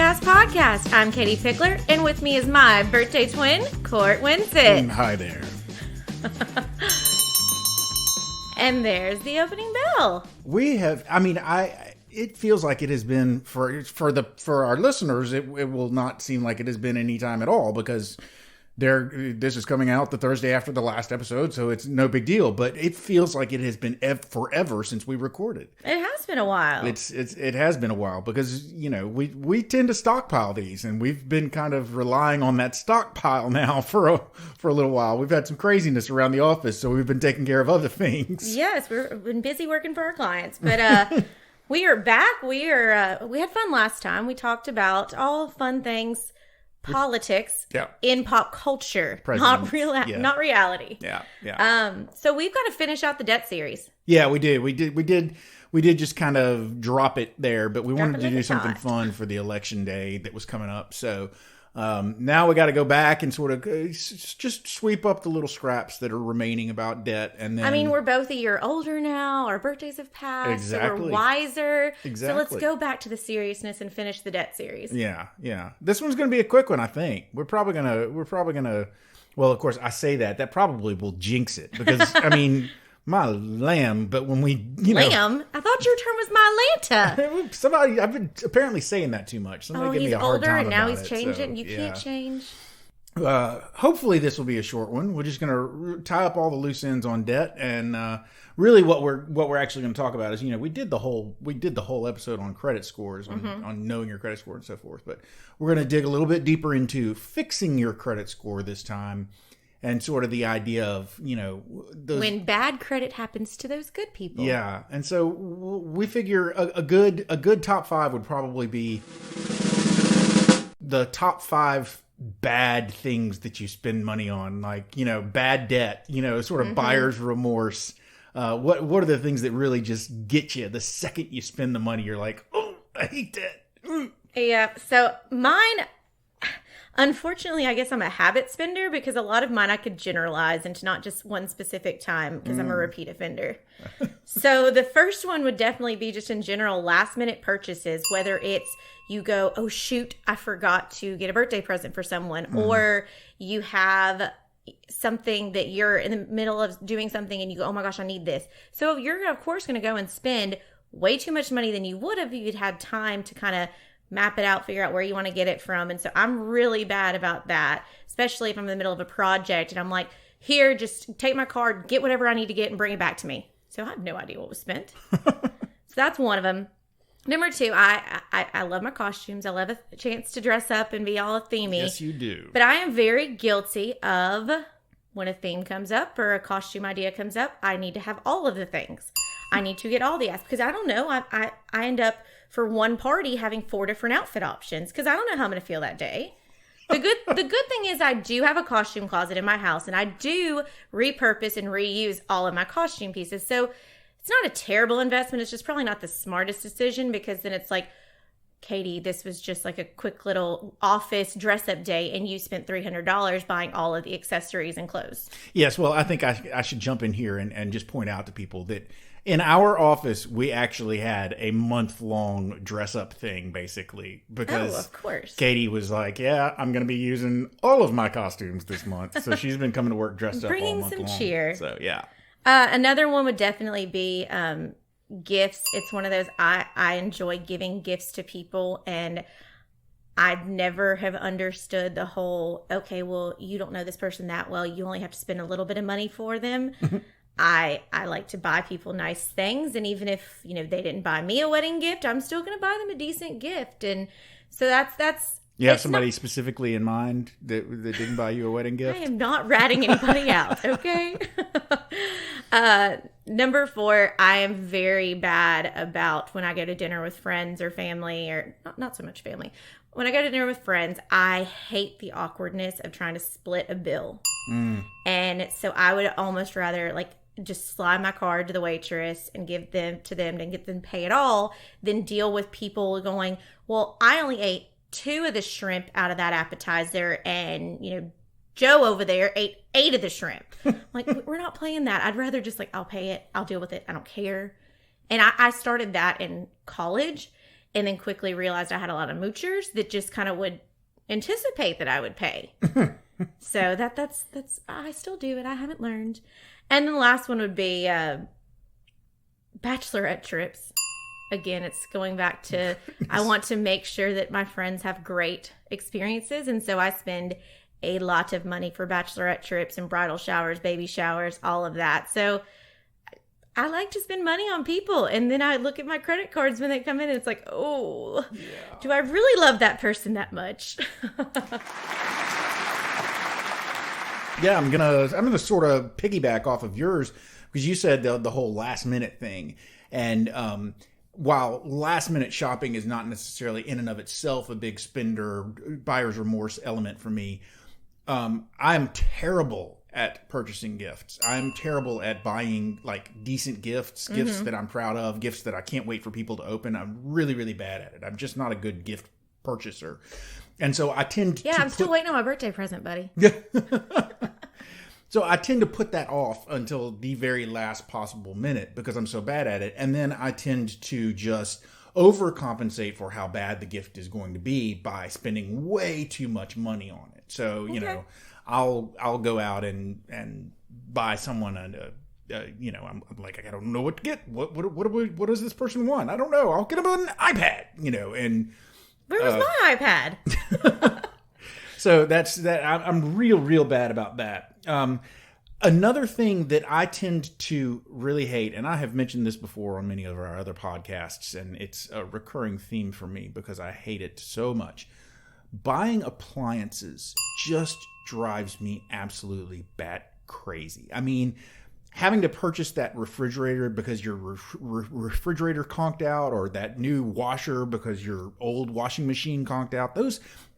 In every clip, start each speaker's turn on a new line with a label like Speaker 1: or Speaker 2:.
Speaker 1: Pass Podcast. I'm Katie Pickler, and with me is my birthday twin, Court Winsett.
Speaker 2: Hi there.
Speaker 1: And there's the opening bell.
Speaker 2: We have, it feels like it has been for our listeners, it will not seem like it has been any time at all because this is coming out the Thursday after the last episode, so it's no big deal, but it feels like it has been forever since we recorded.
Speaker 1: It has been a while.
Speaker 2: It has been a while because, we tend to stockpile these, and we've been kind of relying on that stockpile now for a little while. We've had some craziness around the office, so we've been taking care of other things.
Speaker 1: Yes, we've been busy working for our clients, but we are back. We had fun last time. We talked about all fun things, politics in pop culture, not reality.
Speaker 2: Yeah.
Speaker 1: So we've got to finish out the debt series.
Speaker 2: Yeah, we did. We did just kind of drop it there, but we wanted to do something fun for the election day that was coming up. So now we got to go back and sort of just sweep up the little scraps that are remaining about debt. And then,
Speaker 1: we're both a year older now. Our birthdays have passed.
Speaker 2: Exactly.
Speaker 1: So we're wiser.
Speaker 2: Exactly.
Speaker 1: So let's go back to the seriousness and finish the debt series.
Speaker 2: Yeah. This one's going to be a quick one, I think. We're probably gonna. Well, of course, I say that probably will jinx it because my lamb. But when we,
Speaker 1: lamb, I thought your term was my Lanta.
Speaker 2: I've been apparently saying that too much. Somebody give me a hard time
Speaker 1: and now
Speaker 2: about
Speaker 1: he's changing. You can't change.
Speaker 2: Hopefully this will be a short one. We're just going to tie up all the loose ends on debt, and really what we're actually going to talk about is we did the whole episode on credit scores, on knowing your credit score and so forth. But we're going to dig a little bit deeper into fixing your credit score this time, and sort of the idea of
Speaker 1: when bad credit happens to those good people.
Speaker 2: Yeah, and so we figure a good top 5 would probably be the top 5 bad things that you spend money on, like bad debt, sort of buyer's remorse. What are the things that really just get you the second you spend the money? You're like, oh, I hate that.
Speaker 1: Yeah. So mine, unfortunately, I guess I'm a habit spender because a lot of mine I could generalize into not just one specific time because I'm a repeat offender. So the first one would definitely be just in general last minute purchases, whether it's you go, oh shoot, I forgot to get a birthday present for someone, or you have something that you're in the middle of doing something and you go, oh my gosh, I need this. So you're of course going to go and spend way too much money than you would have if you'd had time to kind of map it out, figure out where you want to get it from. And so I'm really bad about that, especially if I'm in the middle of a project and I'm like, here, just take my card, get whatever I need to get and bring it back to me. So I have no idea what was spent. So that's one of them. Number 2, I love my costumes. I love a chance to dress up and be all themey.
Speaker 2: Yes, you do.
Speaker 1: But I am very guilty of when a theme comes up or a costume idea comes up, I need to have all of the things. I need to get all the aspects because I don't know. I end up for one party having 4 different outfit options because I don't know how I'm going to feel that day. The good thing is I do have a costume closet in my house and I do repurpose and reuse all of my costume pieces. So it's not a terrible investment. It's just probably not the smartest decision because then it's like, Katie, this was just like a quick little office dress-up day and you spent $300 buying all of the accessories and clothes.
Speaker 2: Yes, well, I think I should jump in here and just point out to people that in our office, we actually had a month-long dress-up thing, basically, because
Speaker 1: of course.
Speaker 2: Katie was like, yeah, I'm going to be using all of my costumes this month. So she's been coming to work dressed up all month long.
Speaker 1: Bringing some cheer.
Speaker 2: So, yeah.
Speaker 1: Another one would definitely be gifts. It's one of those, I enjoy giving gifts to people, and I'd never have understood the whole, okay, well, you don't know this person that well. You only have to spend a little bit of money for them. I like to buy people nice things. And even if, they didn't buy me a wedding gift, I'm still going to buy them a decent gift. And so that's.
Speaker 2: You have somebody specifically in mind that didn't buy you a wedding gift?
Speaker 1: I am not ratting anybody out, okay? Number 4, I am very bad about when I go to dinner with friends or family, or not so much family. When I go to dinner with friends, I hate the awkwardness of trying to split a bill. And so I would almost rather just slide my card to the waitress and give them to them and get them to pay it all than deal with people going, well, I only ate 2 of the shrimp out of that appetizer and, Joe over there ate 8 of the shrimp. We're not playing that. I'd rather just I'll pay it. I'll deal with it. I don't care. And I started that in college. and then quickly realized I had a lot of moochers that just kind of would anticipate that I would pay. So that's I still do it. I haven't learned. And then the last one would be bachelorette trips. Again, it's going back to I want to make sure that my friends have great experiences, and so I spend a lot of money for bachelorette trips and bridal showers, baby showers, all of that. So I like to spend money on people, and then I look at my credit cards when they come in and it's like, oh, do I really love that person that much?
Speaker 2: Yeah, I'm gonna sort of piggyback off of yours, because you said the whole last minute thing. And while last minute shopping is not necessarily in and of itself a big spender, buyer's remorse element for me, I'm terrible at purchasing gifts. I'm terrible at buying like decent gifts, gifts that I'm proud of, gifts that I can't wait for people to open. I'm really, really bad at it. I'm just not a good gift purchaser. And so I tend to
Speaker 1: I'm still waiting on my birthday present, buddy.
Speaker 2: So I tend to put that off until the very last possible minute because I'm so bad at it. And then I tend to just overcompensate for how bad the gift is going to be by spending way too much money on it. So, you know, I'll go out and buy someone I'm like, I don't know what to get. What does this person want? I don't know. I'll get them an iPad, and
Speaker 1: where was my iPad?
Speaker 2: So that's that. I'm real bad about that. Another thing that I tend to really hate, and I have mentioned this before on many of our other podcasts, and it's a recurring theme for me because I hate it so much. Buying appliances just drives me absolutely bat crazy. I mean, having to purchase that refrigerator because your refrigerator conked out, or that new washer because your old washing machine conked out,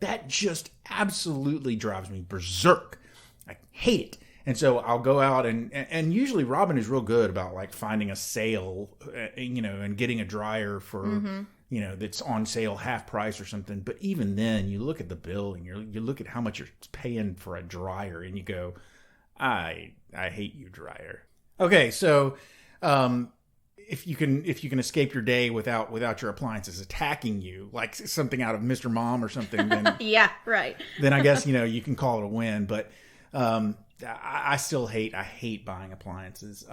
Speaker 2: that just absolutely drives me berserk. I hate it. And so I'll go out and usually Robin is real good about like finding a sale, and getting a dryer for, that's on sale half price or something. But even then you look at the bill and you look at how much you're paying for a dryer and you go, I hate you, dryer. Okay. So, if you can escape your day without your appliances attacking you, like something out of Mr. Mom or something, then
Speaker 1: yeah, right.
Speaker 2: Then I guess, you can call it a win, but, I still hate buying appliances.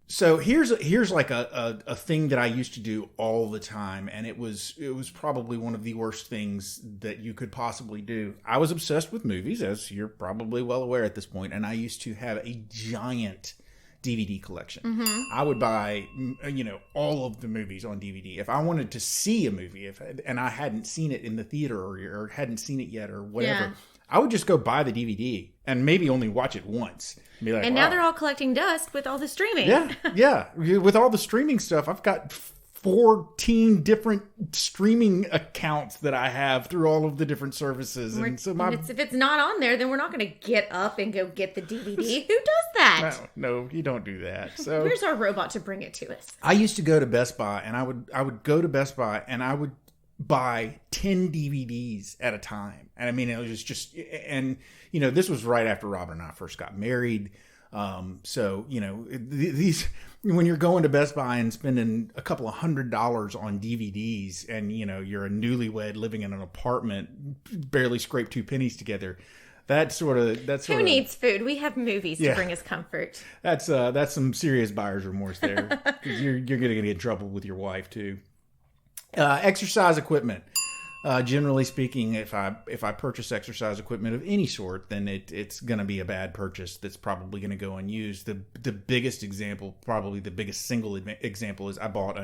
Speaker 2: So here's like a thing that I used to do all the time, and it was probably one of the worst things that you could possibly do. I was obsessed with movies, as you're probably well aware at this point, and I used to have a giant DVD collection. I would buy, all of the movies on DVD. If I wanted to see a movie, and I hadn't seen it in the theater or hadn't seen it yet or whatever, I would just go buy the DVD and maybe only watch it once. Be like,
Speaker 1: and now they're all collecting dust with all the streaming.
Speaker 2: Yeah. With all the streaming stuff, I've got 14 different streaming accounts that I have through all of the different services. And so
Speaker 1: if it's not on there, then we're not going to get up and go get the DVD. Who does that?
Speaker 2: No, you don't do that. So
Speaker 1: where's our robot to bring it to us?
Speaker 2: I used to go to Best Buy, and I would go to Best Buy and I would buy 10 DVDs at a time. And I mean, it was just, and this was right after Robin and I first got married. So, these, when you're going to Best Buy and spending a couple of $100 on DVDs and, you're a newlywed living in an apartment, barely scrape 2 pennies together. Who needs food? We have movies to bring us comfort. That's some serious buyer's remorse there. You're going to get in trouble with your wife too. Exercise equipment. Generally speaking, if I purchase exercise equipment of any sort, then it's going to be a bad purchase that's probably going to go unused. The biggest example, probably the biggest single example, is I bought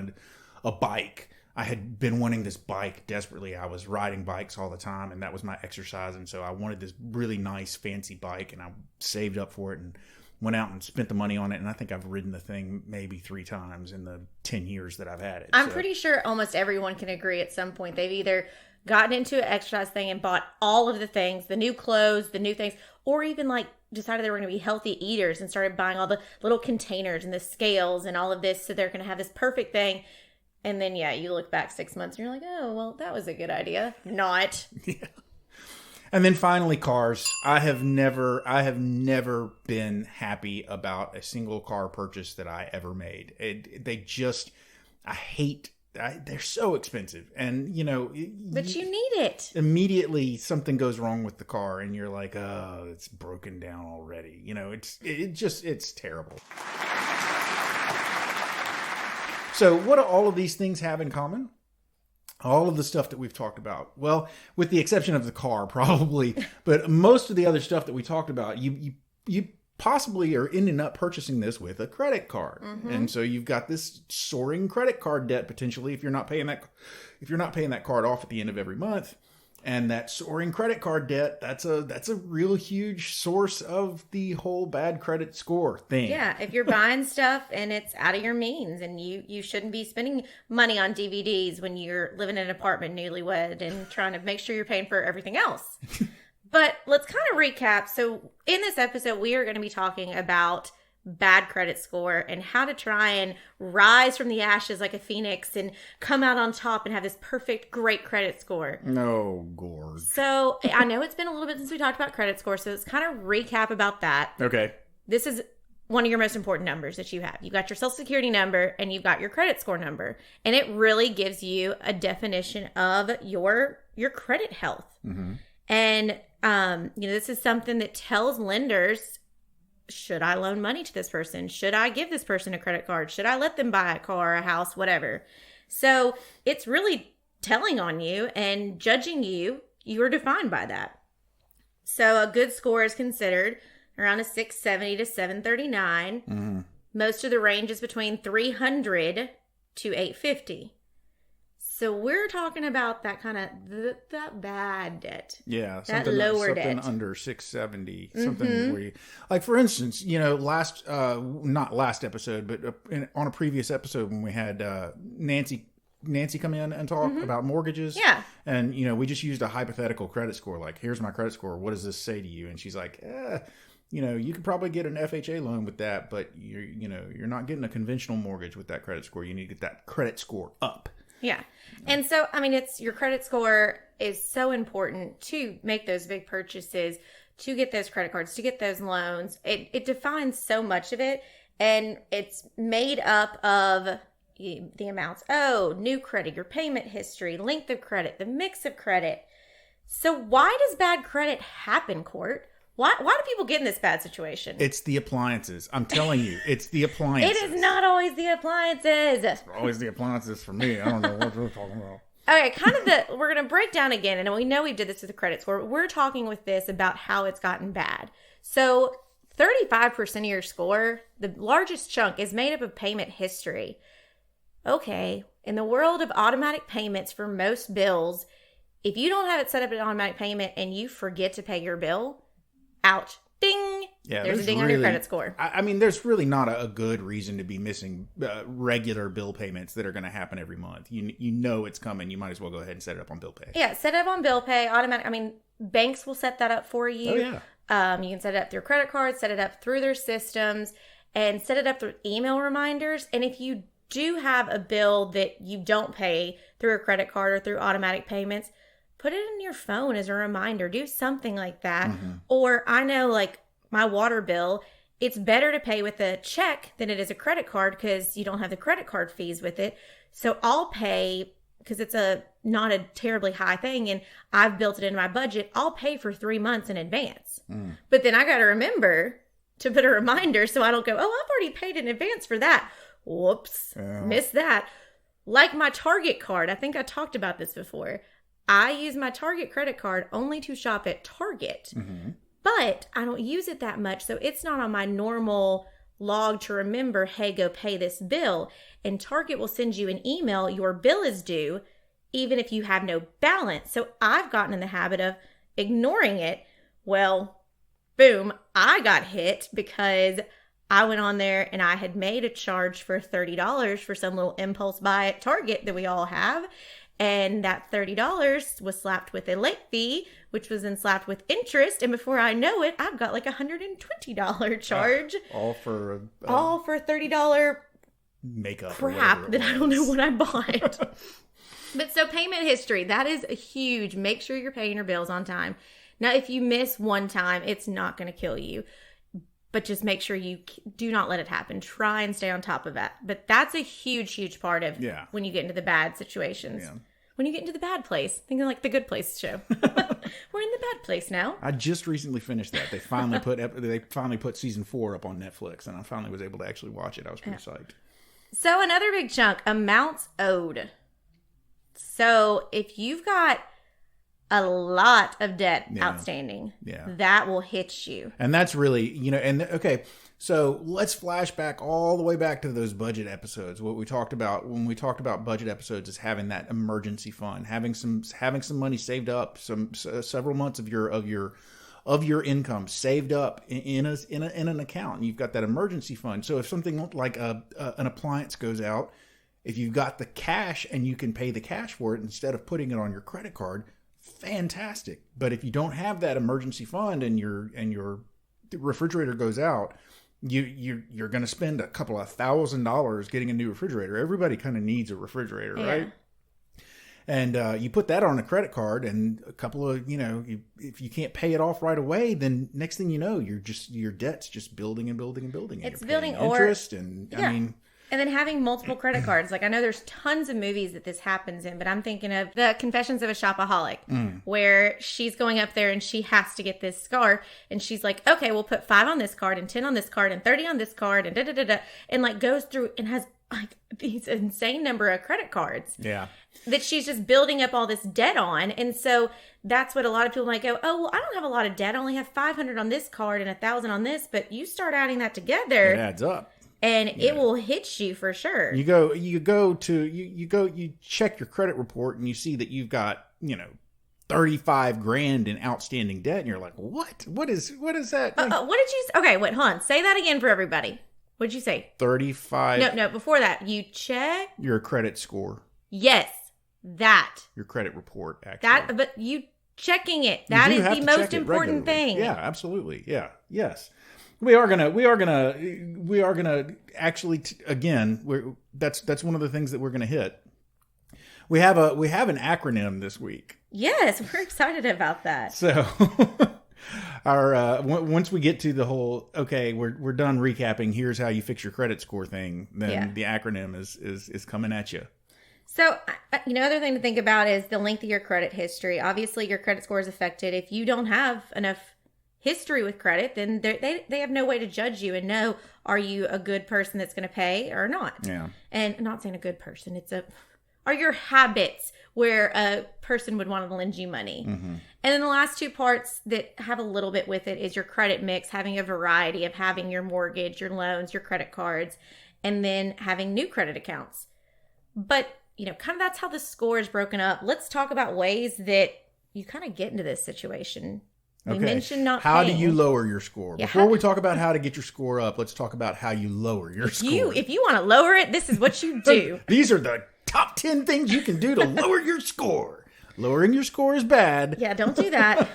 Speaker 2: a bike. I had been wanting this bike desperately. I was riding bikes all the time, and that was my exercise. And so I wanted this really nice, fancy bike, and I saved up for it and went out and spent the money on it. And I think I've ridden the thing maybe 3 times in the 10 years that I've had it.
Speaker 1: I'm pretty sure almost everyone can agree at some point they've either gotten into an exercise thing and bought all of the things, the new clothes, the new things, or even like decided they were going to be healthy eaters and started buying all the little containers and the scales and all of this. So they're going to have this perfect thing. And then, you look back 6 months and you're like, oh, well, that was a good idea. Not.
Speaker 2: Yeah. And then finally, cars. I have never been happy about a single car purchase that I ever made. I hate they're so expensive. And,
Speaker 1: But you need it.
Speaker 2: Immediately something goes wrong with the car and you're like, oh, it's broken down already. It's terrible. So what do all of these things have in common? All of the stuff that we've talked about. Well, with the exception of the car, probably. But most of the other stuff that we talked about, you possibly are ending up purchasing this with a credit card. Mm-hmm. And so you've got this soaring credit card debt potentially if you're not paying that card off at the end of every month. And that soaring credit card debt, that's a real huge source of the whole bad credit score thing.
Speaker 1: Yeah, if you're buying stuff and it's out of your means and you shouldn't be spending money on DVDs when you're living in an apartment newlywed and trying to make sure you're paying for everything else. But let's kind of recap. So in this episode, we are going to be talking about bad credit score and how to try and rise from the ashes like a phoenix and come out on top and have this perfect, great credit score.
Speaker 2: No, Gord.
Speaker 1: So I know it's been a little bit since we talked about credit score, so let's kind of recap about that.
Speaker 2: Okay.
Speaker 1: This is one of your most important numbers that you have. You've got your Social Security number and you've got your credit score number. And it really gives you a definition of your credit health. Mm-hmm. And, this is something that tells lenders, should I loan money to this person? Should I give this person a credit card? Should I let them buy a car, a house, whatever? So it's really telling on you and judging you. You are defined by that. So a good score is considered around a 670 to 739. Mm-hmm. Most of the range is between 300 to 850. So we're talking about that kind of that bad debt.
Speaker 2: Yeah,
Speaker 1: that lower
Speaker 2: something
Speaker 1: debt.
Speaker 2: Under 670. Mm-hmm. Something where like for instance, not last episode, but on a previous episode when we had Nancy come in and talk about mortgages.
Speaker 1: Yeah.
Speaker 2: And we just used a hypothetical credit score. Like, here's my credit score. What does this say to you? And she's like, you could probably get an FHA loan with that, but you're not getting a conventional mortgage with that credit score. You need to get that credit score up.
Speaker 1: Yeah. And so, it's your credit score is so important to make those big purchases, to get those credit cards, to get those loans. It defines so much of it. And it's made up of the amounts owed, new credit, your payment history, length of credit, the mix of credit. So why does bad credit happen, Court? Why do people get in this bad situation?
Speaker 2: It's the appliances. I'm telling you, it's the appliances.
Speaker 1: It is not always the appliances.
Speaker 2: It's always the appliances for me. I don't know what you're talking about.
Speaker 1: Okay, we're going to break down again, and we know we did this with the credit score. We're talking with this about how it's gotten bad. So 35% of your score, the largest chunk, is made up of payment history. Okay, in the world of automatic payments for most bills, if you don't have it set up as an automatic payment and you forget to pay your bill, ouch, ding,
Speaker 2: yeah,
Speaker 1: there's a ding on your credit score.
Speaker 2: There's really not a good reason to be missing regular bill payments that are going to happen every month. You know it's coming. You might as well go ahead and set it up on bill pay.
Speaker 1: Yeah, set it up on bill pay, automatic. Banks will set that up for you.
Speaker 2: Oh, yeah.
Speaker 1: You can set it up through credit cards, set it up through their systems, and set it up through email reminders. And if you do have a bill that you don't pay through a credit card or through automatic payments, put it in your phone as a reminder. Do something like that. Mm-hmm. Or I know, like my water bill, it's better to pay with a check than it is a credit card because you don't have the credit card fees with it. So I'll pay, because it's not a terribly high thing and I've built it into my budget, I'll pay for 3 months in advance. Mm. But then I got to remember to put a reminder so I don't go, oh, I've already paid in advance for that. Whoops, missed that. Like my Target card, I think I talked about this before. I use my Target credit card only to shop at Target, but I don't use it that much, so it's not on my normal log to remember, hey, go pay this bill. And Target will send you an email, your bill is due, even if you have no balance. So I've gotten in the habit of ignoring it. Well, boom, I got hit because I went on there and I had made a charge for $30 for some little impulse buy at Target that we all have. And that $30 was slapped with a late fee, which was then slapped with interest. And before I know it, I've got like a $120 charge.
Speaker 2: All for
Speaker 1: $30
Speaker 2: makeup
Speaker 1: crap that I don't know what I bought. But so payment history, that is a huge. Make sure you're paying your bills on time. Now, if you miss one time, it's not going to kill you. but just make sure you do not let it happen. Try and stay on top of that. But that's a huge, huge part of when you get into the bad situations. Yeah. When you get into the bad place, thinking like the Good Place show. We're in the bad place now.
Speaker 2: I just recently finished that. They finally put season 4 up on Netflix, and I finally was able to actually watch it. I was pretty psyched.
Speaker 1: So another big chunk, amounts owed. So if you've got a lot of debt outstanding, that will hit you.
Speaker 2: And that's really, okay, so let's flash back all the way back to those budget episodes. What we talked about when we talked about budget episodes is having that emergency fund, having some money saved up, several months of your income saved up in an account, and you've got that emergency fund. So if something like an appliance goes out, if you've got the cash and you can pay the cash for it instead of putting it on your credit card, fantastic. But if you don't have that emergency fund and your refrigerator goes out, you're going to spend a couple of $1,000 getting a new refrigerator. Everybody kind of needs a refrigerator, right? And you put that on a credit card, and a couple of if you can't pay it off right away, then next thing you know, your debt's just building and building and building.
Speaker 1: It's building
Speaker 2: interest,
Speaker 1: and then having multiple credit cards. Like, I know there's tons of movies that this happens in, but I'm thinking of The Confessions of a Shopaholic, where she's going up there and she has to get this scar. And she's like, okay, we'll put 5 on this card and 10 on this card and 30 on this card and da-da-da-da. And like goes through and has like these insane number of credit cards.
Speaker 2: Yeah.
Speaker 1: That she's just building up all this debt on. And so that's what a lot of people might go, oh, well, I don't have a lot of debt. I only have 500 on this card and 1,000 on this. But you start adding that together.
Speaker 2: It adds up.
Speaker 1: And it will hit you for sure.
Speaker 2: You check your credit report and you see that you've got, $35,000 in outstanding debt, and you're like, what? What is that?
Speaker 1: What did you say? Okay, wait, hold on. Say that again for everybody. What did you say?
Speaker 2: 35.
Speaker 1: No, before that, you check
Speaker 2: your credit score.
Speaker 1: Yes, that.
Speaker 2: Your credit report, actually.
Speaker 1: But you checking it. That is the most important thing.
Speaker 2: Yeah, absolutely. Yeah. Yes. We are gonna actually again. That's one of the things that we're gonna hit. We have an acronym this week.
Speaker 1: Yes, we're excited about that.
Speaker 2: So, once we get to the whole we're done recapping. Here's how you fix your credit score thing. Then the acronym is coming at you.
Speaker 1: So, other thing to think about is the length of your credit history. Obviously, your credit score is affected if you don't have enough history with credit, then they have no way to judge you and know, are you a good person that's going to pay or not?
Speaker 2: Yeah.
Speaker 1: And I'm not saying a good person. Are your habits where a person would want to lend you money? Mm-hmm. And then the last 2 parts that have a little bit with it is your credit mix, having a variety of having your mortgage, your loans, your credit cards, and then having new credit accounts. But, kind of that's how the score is broken up. Let's talk about ways that you kind of get into this situation. We mentioned not
Speaker 2: how
Speaker 1: paying.
Speaker 2: do you lower your score?
Speaker 1: Yeah,
Speaker 2: Before we talk about how to get your score up, let's talk about how you lower your score.
Speaker 1: If you want to lower it, this is what you do.
Speaker 2: These are the top 10 things you can do to lower your score. Lowering your score is bad.
Speaker 1: Yeah, don't do that.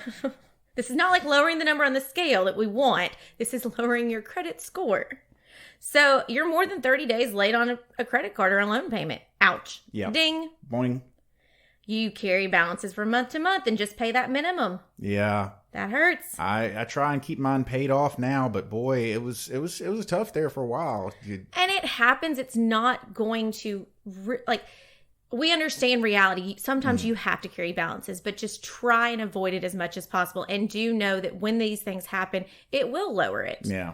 Speaker 1: This is not like lowering the number on the scale that we want. This is lowering your credit score. So you're more than 30 days late on a credit card or a loan payment. Ouch.
Speaker 2: Yeah.
Speaker 1: Ding.
Speaker 2: Boing.
Speaker 1: You carry balances from month to month and just pay that minimum.
Speaker 2: Yeah.
Speaker 1: That hurts.
Speaker 2: I try and keep mine paid off now, but boy, it was tough there for a while.
Speaker 1: And it happens. It's not going to we understand reality. Sometimes you have to carry balances, but just try and avoid it as much as possible. And do know that when these things happen, it will lower it.
Speaker 2: Yeah.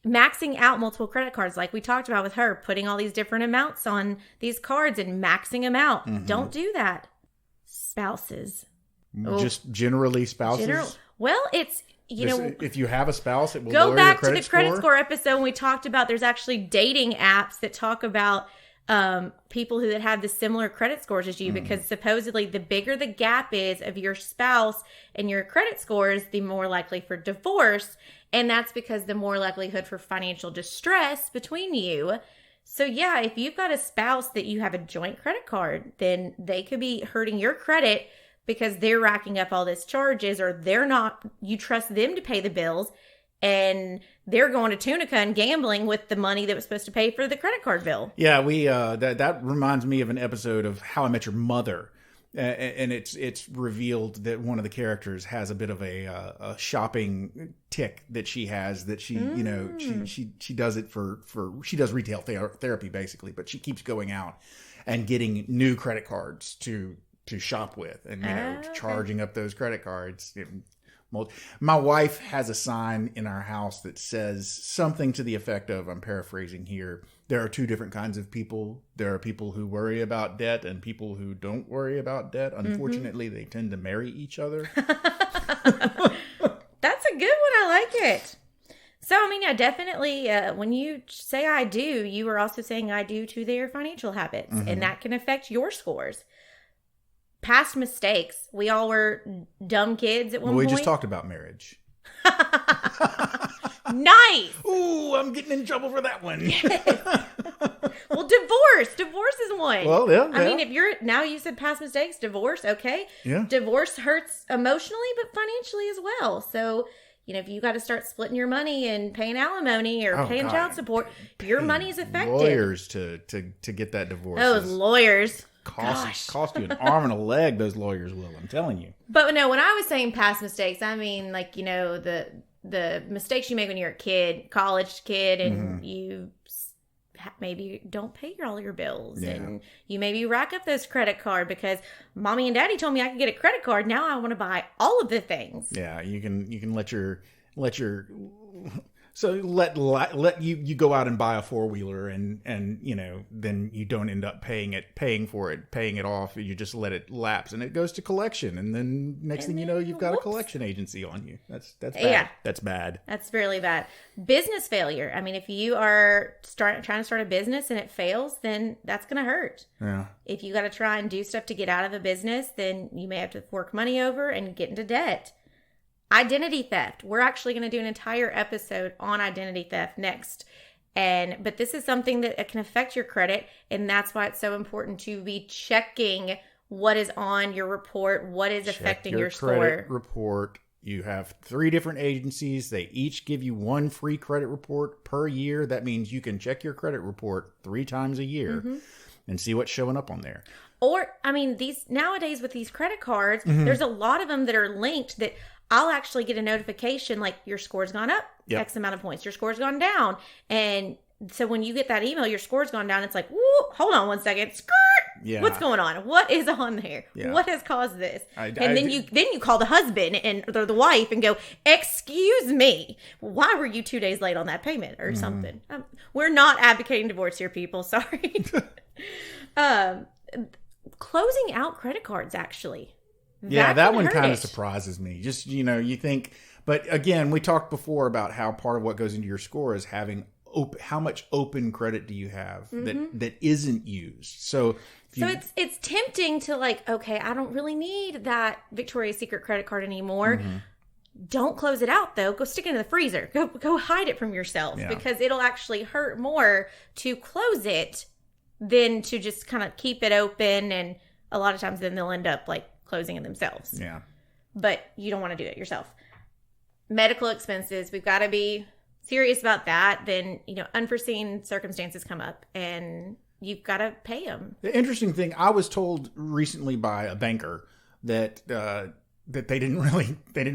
Speaker 1: Maxing out multiple credit cards, like we talked about with her, putting all these different amounts on these cards and maxing them out. Mm-hmm. Don't do that. Spouses.
Speaker 2: Just generally spouses?
Speaker 1: Well, it's,
Speaker 2: if you have a spouse, it will
Speaker 1: go
Speaker 2: lower
Speaker 1: back
Speaker 2: your
Speaker 1: to the credit score episode when we talked about there's actually dating apps that talk about people that have the similar credit scores as you, because supposedly the bigger the gap is of your spouse and your credit scores, the more likely for divorce. And that's because the more likelihood for financial distress between you. So yeah, if you've got a spouse that you have a joint credit card, then they could be hurting your credit because they're racking up all these charges, or you trust them to pay the bills, and they're going to Tunica and gambling with the money that was supposed to pay for the credit card bill.
Speaker 2: Yeah, that reminds me of an episode of How I Met Your Mother. And it's revealed that one of the characters has a bit of a shopping tick that she has, that she she does it for she does retail therapy basically, but she keeps going out and getting new credit cards to shop with, and charging up those credit cards. My wife has a sign in our house that says something to the effect of, I'm paraphrasing here, there are two different kinds of people. There are people who worry about debt and people who don't worry about debt. Unfortunately, they tend to marry each other.
Speaker 1: That's a good one. I like it. So, I mean, yeah, definitely when you say I do, you are also saying I do to their financial habits, and that can affect your scores. Past mistakes. We all were dumb kids at one point.
Speaker 2: We just talked about marriage.
Speaker 1: Nice.
Speaker 2: Ooh, I'm getting in trouble for that one.
Speaker 1: Well, divorce. Divorce is one.
Speaker 2: Well, yeah.
Speaker 1: I mean, if you said past mistakes, divorce, okay.
Speaker 2: Yeah.
Speaker 1: Divorce hurts emotionally, but financially as well. So, if you got to start splitting your money and paying alimony or paying child support, your money is affected.
Speaker 2: Lawyers to get that divorce.
Speaker 1: Those lawyers.
Speaker 2: Cost you an arm and a leg, those lawyers will, I'm telling you.
Speaker 1: But no, when I was saying past mistakes, I mean, like, the mistakes you make when you're a kid, college kid, and you maybe don't pay all your bills, and you maybe rack up those credit card because mommy and daddy told me I could get a credit card. Now I want to buy all of the things.
Speaker 2: Yeah, you can let your so let you go out and buy a 4-wheeler and then you don't end up paying it off. You just let it lapse and it goes to collection, and then next thing you know, you've got a collection agency on you. That's bad.
Speaker 1: Yeah.
Speaker 2: That's bad.
Speaker 1: That's really bad. Business failure. I mean, if you are trying to start a business and it fails, then that's going to hurt.
Speaker 2: Yeah.
Speaker 1: If you got to try and do stuff to get out of a business, then you may have to fork money over and get into debt. Identity theft. We're actually going to do an entire episode on identity theft next. But this is something that can affect your credit, and that's why it's so important to be checking what is on your report, what is affecting your score.
Speaker 2: Credit report. You have 3 different agencies. They each give you 1 free credit report per year. That means you can check your credit report 3 times a year and see what's showing up on there.
Speaker 1: Or, I mean, nowadays with these credit cards, there's a lot of them that are linked that I'll actually get a notification like your score's gone up X amount of points, your score's gone down. And so when you get that email, your score's gone down, it's like, woo, hold on one second. Skirt. Yeah. What's going on? What is on there? Yeah. What has caused this? Then you call the husband or the wife and go, excuse me, why were you 2 days late on that payment or something? We're not advocating divorce here, people. Sorry. Closing out credit cards, actually.
Speaker 2: That one kind of surprises me. Just, you think, but again, we talked before about how part of what goes into your score is having how much open credit do you have that isn't used. So it's tempting to like, okay, I don't really need that Victoria's Secret credit card anymore. Don't close it out though. Go stick it in the freezer. Go hide it from yourself because it'll actually hurt more to close it than to just kind of keep it open. And a lot of times then they'll end up like closing it themselves. Yeah. But you don't want to do it yourself. Medical expenses, we've got to be serious about that. Then, unforeseen circumstances come up and you've got to pay them. The interesting thing, I was told recently by a banker that they didn't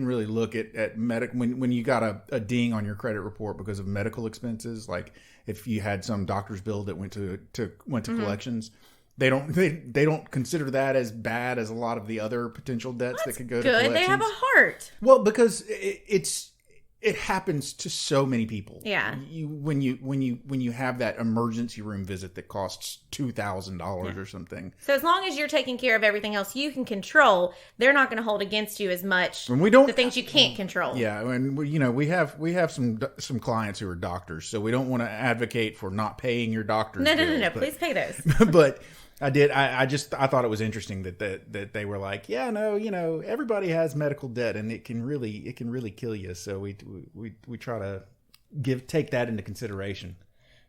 Speaker 2: really look at medical when you got a ding on your credit report because of medical expenses, like if you had some doctor's bill that went to collections. They don't consider that as bad as a lot of the other potential debts that could go to collections.
Speaker 1: They have a heart.
Speaker 2: Well, because it happens to so many people.
Speaker 1: Yeah.
Speaker 2: When you have that emergency room visit that costs $2,000 or something.
Speaker 1: So as long as you're taking care of everything else you can control, they're not going to hold against you as much.
Speaker 2: And we don't
Speaker 1: the things you can't control.
Speaker 2: Yeah, and we have some clients who are doctors, so we don't want to advocate for not paying your doctor's bills.
Speaker 1: No. Please pay those.
Speaker 2: But I did. I thought it was interesting that they were like, everybody has medical debt and it can really kill you. So we try to take that into consideration.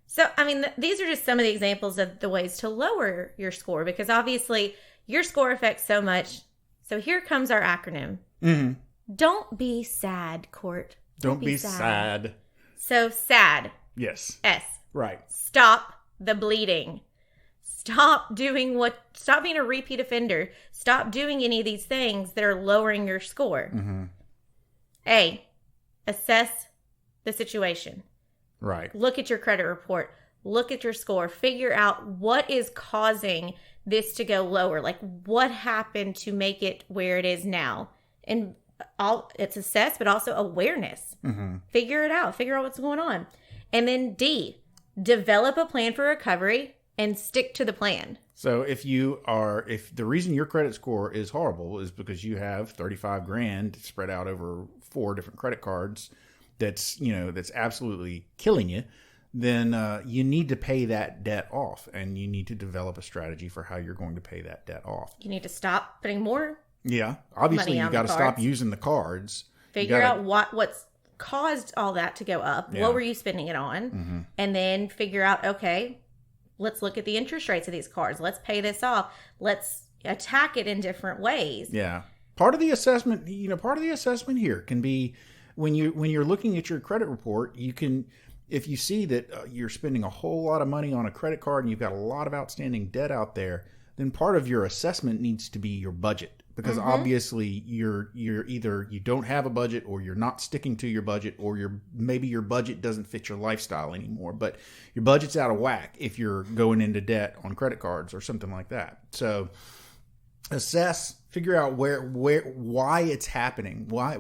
Speaker 1: So, I mean, these are just some of the examples of the ways to lower your score because obviously your score affects so much. So here comes our acronym. Mm-hmm. Don't be sad, Court.
Speaker 2: Don't be sad.
Speaker 1: So sad.
Speaker 2: Yes.
Speaker 1: S.
Speaker 2: Right.
Speaker 1: Stop the bleeding. Stop being a repeat offender. Stop doing any of these things that are lowering your score.
Speaker 2: Mm-hmm.
Speaker 1: A, assess the situation.
Speaker 2: Right.
Speaker 1: Look at your credit report. Look at your score. Figure out what is causing this to go lower. Like, what happened to make it where it is now? And it's assess, but also awareness.
Speaker 2: Mm-hmm.
Speaker 1: Figure it out. Figure out what's going on. And then D, develop a plan for recovery and stick to the plan.
Speaker 2: So if the reason your credit score is horrible is because you have 35 grand spread out over 4 different credit cards, that's absolutely killing you, then you need to pay that debt off, and you need to develop a strategy for how you're going to pay that debt off.
Speaker 1: You need to stop putting more.
Speaker 2: Yeah, obviously you got to stop using the cards.
Speaker 1: Figure out what's caused all that to go up. Yeah. What were you spending it on?
Speaker 2: Mm-hmm.
Speaker 1: And then figure out, okay, let's look at the interest rates of these cards. Let's pay this off. Let's attack it in different ways.
Speaker 2: Yeah. Part of the assessment here can be when you're looking at your credit report, you can, if you see that you're spending a whole lot of money on a credit card and you've got a lot of outstanding debt out there, then part of your assessment needs to be your budget. Because obviously you're either you don't have a budget, or you're not sticking to your budget, or maybe your budget doesn't fit your lifestyle anymore. But your budget's out of whack if you're going into debt on credit cards or something like that. So assess, figure out why it's happening. Why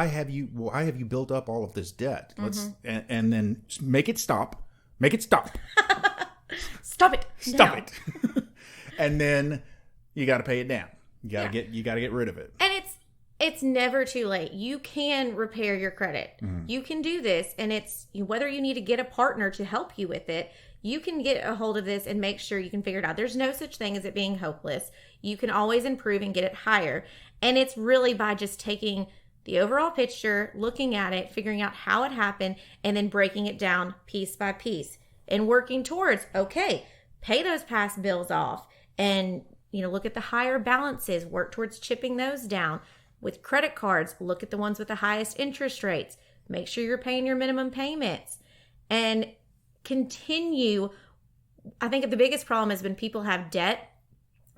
Speaker 2: have you built up all of this debt? And then make it stop. Make it stop.
Speaker 1: Stop it.
Speaker 2: Stop it. And then you got to pay it down. You gotta get rid of it.
Speaker 1: And it's never too late. You can repair your credit. Mm-hmm. You can do this, and it's whether you need to get a partner to help you with it. You can get a hold of this and make sure you can figure it out. There's no such thing as it being hopeless. You can always improve and get it higher. And it's really by just taking the overall picture, looking at it, figuring out how it happened, and then breaking it down piece by piece and working towards, okay, pay those past bills off, and look at the higher balances, work towards chipping those down. With credit cards, look at the ones with the highest interest rates. Make sure you're paying your minimum payments. And continue. I think the biggest problem is when people have debt,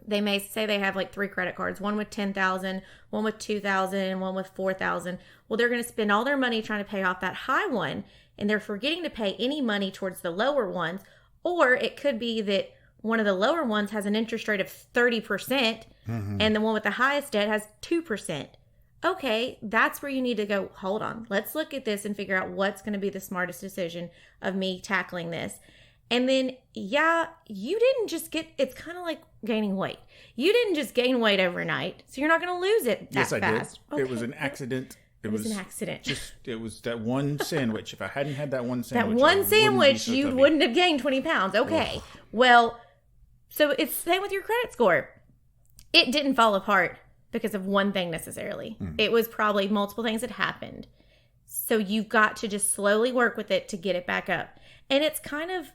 Speaker 1: they may say they have like 3 credit cards, one with $10,000, one with $2,000, and one with $4,000. Well, they're going to spend all their money trying to pay off that high one, and they're forgetting to pay any money towards the lower ones. Or it could be that one of the lower ones has an interest rate of 30%, and the one with the highest debt has 2%. Okay, that's where you need to go, hold on, let's look at this and figure out what's going to be the smartest decision of me tackling this. And then, you didn't just it's kind of like gaining weight. You didn't just gain weight overnight, so you're not going to lose it that fast.
Speaker 2: Yes, I did.
Speaker 1: Okay.
Speaker 2: It was an accident.
Speaker 1: It was an accident.
Speaker 2: It was that one sandwich. If I hadn't had that one
Speaker 1: sandwich, you wouldn't have gained 20 pounds. Okay, well, so it's the same with your credit score. It didn't fall apart because of one thing necessarily. It was probably multiple things that happened. So you've got to just slowly work with it to get it back up. And it's kind of,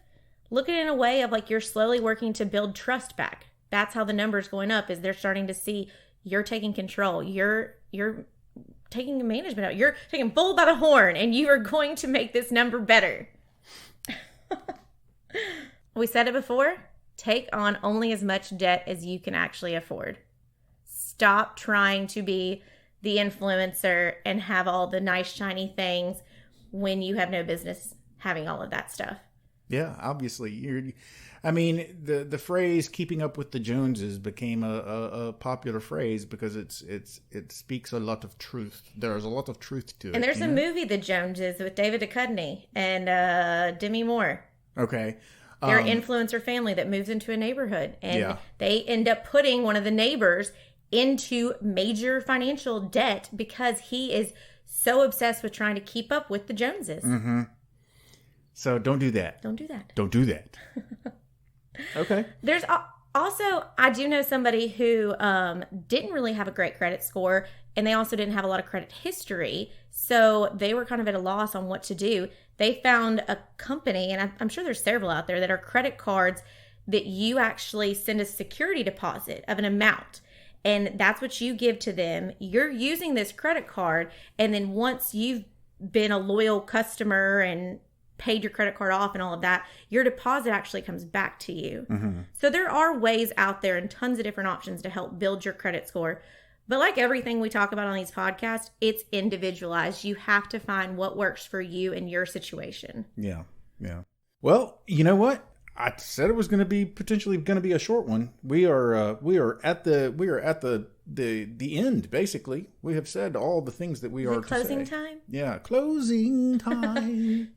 Speaker 1: look at it in a way of like you're slowly working to build trust back. That's how the number's going up, is they're starting to see you're taking control. You're taking management out. You're taking bull by the horn, and you are going to make this number better. We said it before. Take on only as much debt as you can actually afford. Stop trying to be the influencer and have all the nice, shiny things when you have no business having all of that stuff.
Speaker 2: Yeah, obviously. The phrase "keeping up with the Joneses" became a popular phrase because it speaks a lot of truth. There's a lot of truth to it.
Speaker 1: And there's a movie, The Joneses, with David Duchovny and Demi Moore.
Speaker 2: Okay.
Speaker 1: They're an influencer family that moves into a neighborhood, and they end up putting one of the neighbors into major financial debt because he is so obsessed with trying to keep up with the Joneses.
Speaker 2: Mm-hmm. So don't do that.
Speaker 1: Don't do that.
Speaker 2: Don't do that. Okay.
Speaker 1: There's also, I do know somebody who didn't really have a great credit score, and they also didn't have a lot of credit history. So they were kind of at a loss on what to do. They found a company, and I'm sure there's several out there, that are credit cards that you actually send a security deposit of an amount. And that's what you give to them. You're using this credit card, and then once you've been a loyal customer and paid your credit card off and all of that, your deposit actually comes back to you. So there are ways out there and tons of different options to help build your credit score. But like everything we talk about on these podcasts, it's individualized. You have to find what works for you and your situation.
Speaker 2: Yeah. Well, you know what? I said it was going to be potentially going to be a short one. We are at the end, basically. We have said all the things that we are to say.
Speaker 1: Closing time?
Speaker 2: Yeah, closing time.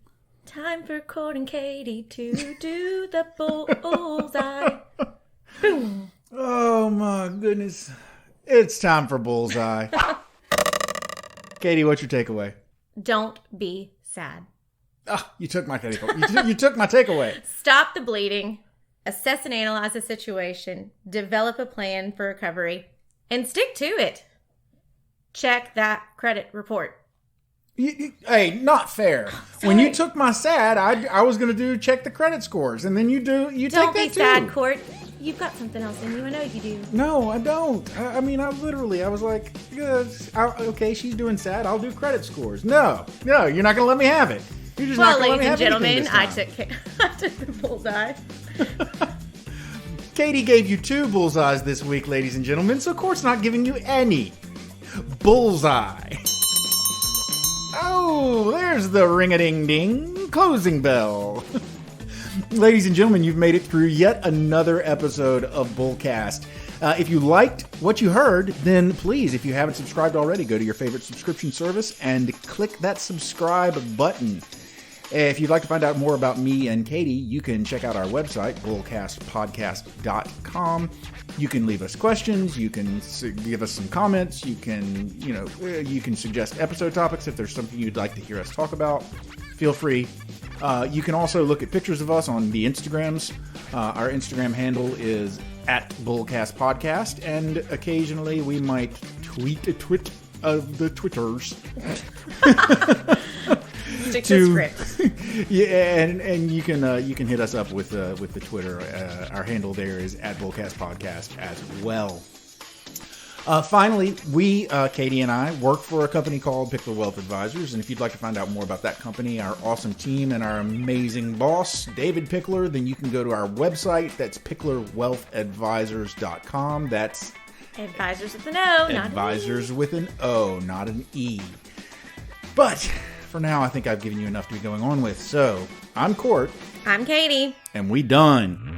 Speaker 1: Time for Court and Katie to do the bullseye. Boom.
Speaker 2: Oh my goodness. It's time for bullseye. Katie, what's your takeaway?
Speaker 1: Don't be sad.
Speaker 2: Ah, you took my takeaway. You took my takeaway.
Speaker 1: Stop the bleeding. Assess and analyze the situation. Develop a plan for recovery. And stick to it. Check that credit report.
Speaker 2: Hey, not fair. When you took my sad, I was going to check the credit scores, and then you take that too.
Speaker 1: Don't be sad, Court. You've got something else in you. I know you do.
Speaker 2: No, I don't. I was like, okay, she's doing sad. I'll do credit scores. No, you're not going to let me have it. You're just not going to let me have it. Well, ladies and
Speaker 1: gentlemen, I took the bullseye.
Speaker 2: Katie gave you 2 bullseyes this week, ladies and gentlemen, so Court's not giving you any. Bullseye. Oh, there's the ring-a-ding-ding closing bell. Ladies and gentlemen, you've made it through yet another episode of Bullcast. If you liked what you heard, then please, if you haven't subscribed already, go to your favorite subscription service and click that subscribe button. If you'd like to find out more about me and Katie, you can check out our website, bullcastpodcast.com. You can leave us questions. You can give us some comments. You can suggest episode topics if there's something you'd like to hear us talk about. Feel free. You can also look at pictures of us on the Instagrams. Our Instagram handle is @BullcastPodcast, and occasionally we might tweet a twit of the Twitters.
Speaker 1: Stick to script.
Speaker 2: Yeah, and you can hit us up with the Twitter. Our handle there is @BullcastPodcast as well. Finally, we, Katie and I, work for a company called Pickler Wealth Advisors, and if you'd like to find out more about that company, our awesome team, and our amazing boss, David Pickler, then you can go to our website. That's picklerwealthadvisors.com. That's
Speaker 1: Advisors with an O, not
Speaker 2: Advisors
Speaker 1: an E.
Speaker 2: with an O, not an E. But for now, I think I've given you enough to be going on with. So, I'm Court.
Speaker 1: I'm Katie.
Speaker 2: And we done.